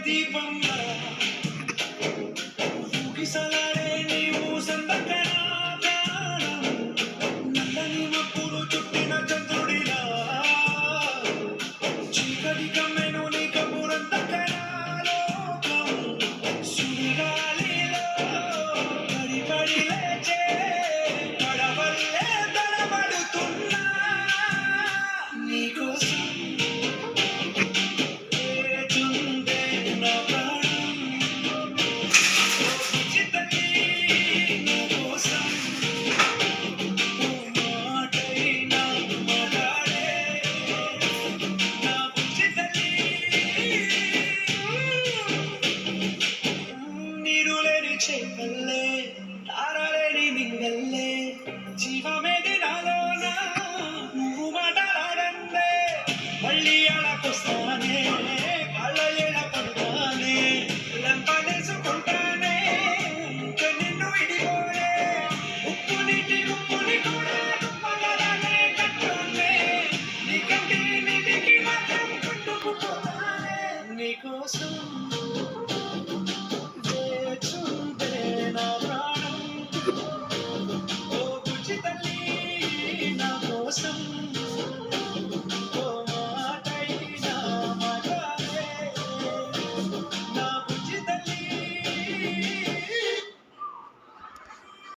దీపంలా ఊగిసలాడే నీవు సందకనా ప్రాణం నల్లని మబ్బులు చుట్టిన చంద్రుడిలా చీకటి కమ్మెను నీ కబురందకనా లోకం సుడిగాలిలో పడి లేచే పడవల్లే తడబడుతున్నా నీకోసం చేపల్లే తారలేని నింగల్లే జీవమేది నాలోనా నువ్వు మాటలాడందే మళ్ళీ అడకొస్తానే కళ్ళ ఎడ పడతానే లంపనేసుకుంటానే ఇంకా నిన్ను విడిపోయే ఉప్పు నీటి ఉప్పుని కూడా పగలనే కట్టునే నీ కంటి నీటికి మాత్రం కట్టుకుపోతానే నీకోసం Awesome.